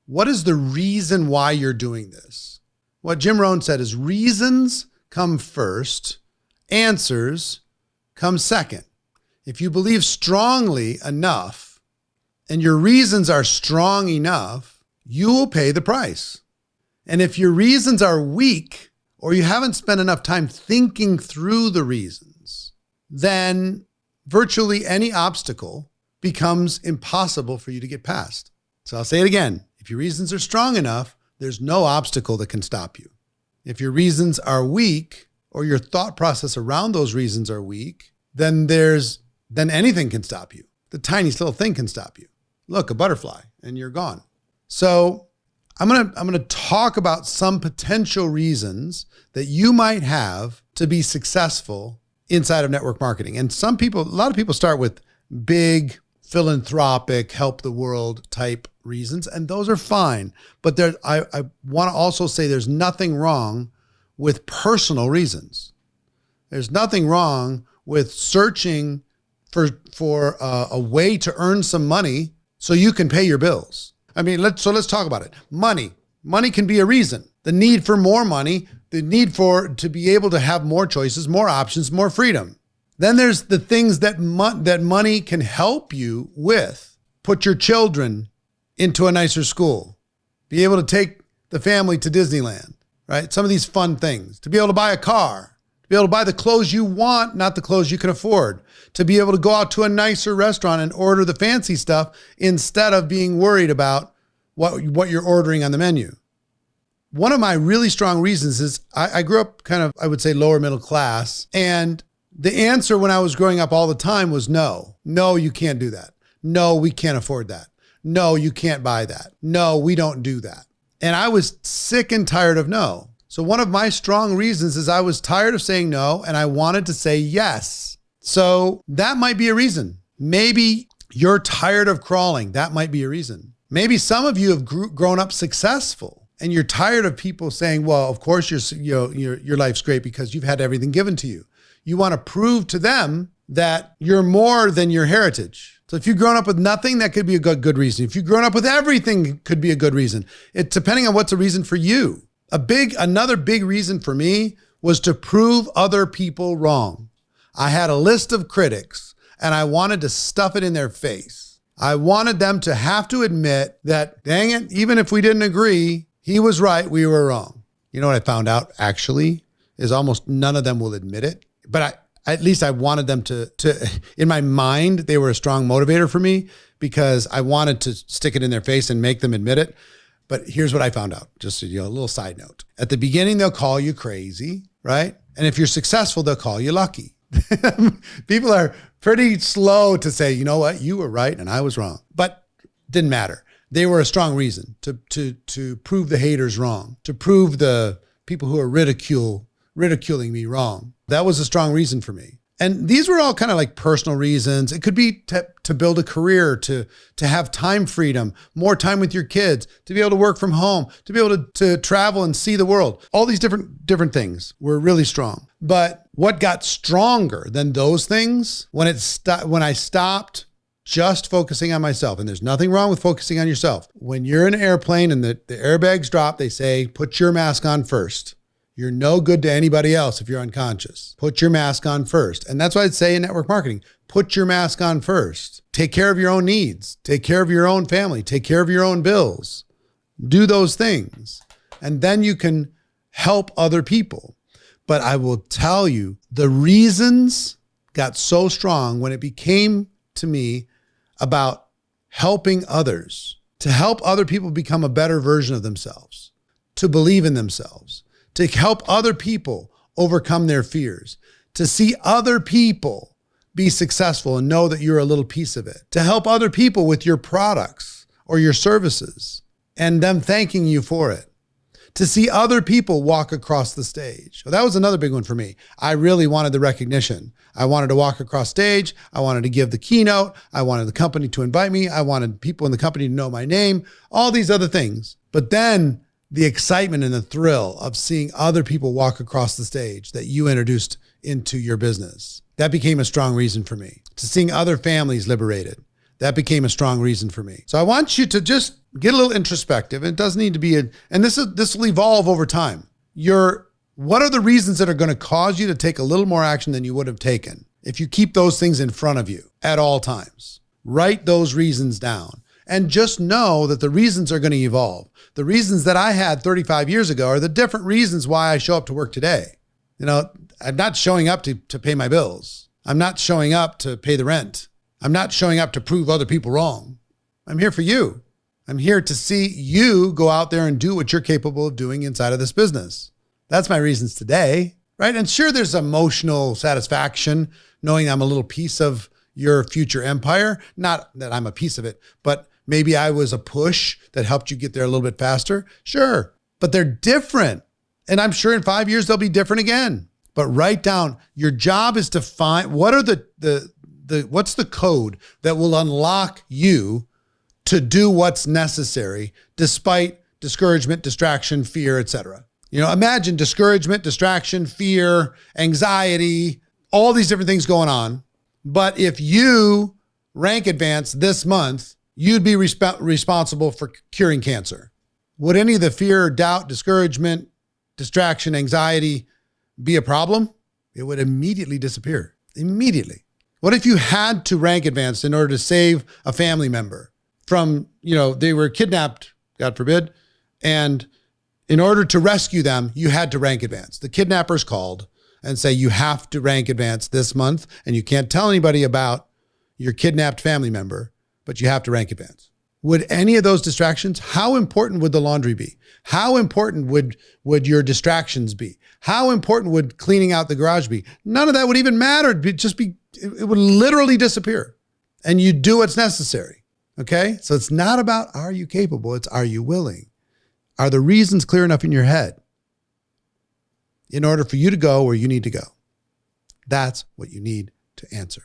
What is the reason why you're doing this? What Jim Rohn said is reasons come first, answers come second. If you believe strongly enough and your reasons are strong enough, you will pay the price. And if your reasons are weak or you haven't spent enough time thinking through the reasons, then virtually any obstacle becomes impossible for you to get past. So I'll say it again. If your reasons are strong enough, there's no obstacle that can stop you. If your reasons are weak or your thought process around those reasons are weak, then anything can stop you. The tiniest little thing can stop you. Look, a butterfly and you're gone. So I'm going to talk about some potential reasons that you might have to be successful inside of network marketing. And a lot of people start with big philanthropic, help the world type reasons, and those are fine. But I want to also say there's nothing wrong with personal reasons. There's nothing wrong with searching for a way to earn some money so you can pay your bills. I mean, let's talk about it. Money can be a reason. The need for more money, the need to be able to have more choices, more options, more freedom. Then there's the things that money can help you with. Put your children into a nicer school. Be able to take the family to Disneyland, right? Some of these fun things. To be able to buy a car. To be able to buy the clothes you want, not the clothes you can afford. To be able to go out to a nicer restaurant and order the fancy stuff instead of being worried about what you're ordering on the menu. One of my really strong reasons is I grew up kind of, I would say, lower middle class. And the answer when I was growing up all the time was no. No, you can't do that. No, we can't afford that. No, you can't buy that. No, we don't do that. And I was sick and tired of no. So one of my strong reasons is I was tired of saying no and I wanted to say yes. So that might be a reason. Maybe you're tired of crawling. That might be a reason. Maybe some of you have grown up successful and you're tired of people saying, well, of course your life's great because you've had everything given to you. You want to prove to them that you're more than your heritage. So if you've grown up with nothing, that could be a good reason. If you've grown up with everything, it could be a good reason. It's depending on what's a reason for you. Another big reason for me was to prove other people wrong. I had a list of critics and I wanted to stuff it in their face. I wanted them to have to admit that, dang it, even if we didn't agree, he was right, we were wrong. You know what I found out actually is almost none of them will admit it. But at least I wanted them to, in my mind, they were a strong motivator for me because I wanted to stick it in their face and make them admit it. But here's what I found out, just a little side note. At the beginning, they'll call you crazy, right? And if you're successful, they'll call you lucky. People are pretty slow to say, you know what, you were right and I was wrong. But didn't matter. They were a strong reason to prove the haters wrong, to prove the people who are ridiculing me wrong. That was a strong reason for me. And these were all kind of like personal reasons. It could be to build a career, to have time freedom, more time with your kids, to be able to work from home, to be able to travel and see the world. All these different things were really strong. But what got stronger than those things when I stopped just focusing on myself, and there's nothing wrong with focusing on yourself. When you're in an airplane and the airbags drop, they say, put your mask on first. You're no good to anybody else if you're unconscious. Put your mask on first. And that's what I'd say in network marketing. Put your mask on first. Take care of your own needs. Take care of your own family. Take care of your own bills. Do those things. And then you can help other people. But I will tell you, the reasons got so strong when it became to me about helping others, to help other people become a better version of themselves, to believe in themselves, to help other people overcome their fears, to see other people be successful and know that you're a little piece of it, to help other people with your products or your services and them thanking you for it, to see other people walk across the stage. So that was another big one for me. I really wanted the recognition. I wanted to walk across stage. I wanted to give the keynote. I wanted the company to invite me. I wanted people in the company to know my name, all these other things. But then the excitement and the thrill of seeing other people walk across the stage that you introduced into your business, that became a strong reason for me. To seeing other families liberated, that became a strong reason for me. So I want you to just get a little introspective. It doesn't need to be and this will evolve over time. What are the reasons that are going to cause you to take a little more action than you would have taken if you keep those things in front of you at all times? Write those reasons down and just know that the reasons are going to evolve. The reasons that I had 35 years ago are the different reasons why I show up to work today. I'm not showing up to pay my bills. I'm not showing up to pay the rent. I'm not showing up to prove other people wrong. I'm here for you. I'm here to see you go out there and do what you're capable of doing inside of this business. That's my reasons today, right? And sure, there's emotional satisfaction knowing I'm a little piece of your future empire. Not that I'm a piece of it, but maybe I was a push that helped you get there a little bit faster. Sure, but they're different. And I'm sure in 5 years, they'll be different again. But write down, your job is to find what are what's the code that will unlock you to do what's necessary despite discouragement, distraction, fear, etc. Imagine discouragement, distraction, fear, anxiety, all these different things going on. But if you rank advance this month, you'd be responsible for curing cancer. Would any of the fear, doubt, discouragement, distraction, anxiety be a problem? It would immediately disappear. Immediately. What if you had to rank advance in order to save a family member from, they were kidnapped, God forbid, and in order to rescue them, you had to rank advance. The kidnappers called and say, you have to rank advance this month, and you can't tell anybody about your kidnapped family member, but you have to rank advance. Would any of those distractions, how important would the laundry be? How important would your distractions be? How important would cleaning out the garage be? None of that would even matter. It would literally disappear. And you do what's necessary. Okay? So it's not about are you capable, it's are you willing? Are the reasons clear enough in your head in order for you to go where you need to go? That's what you need to answer.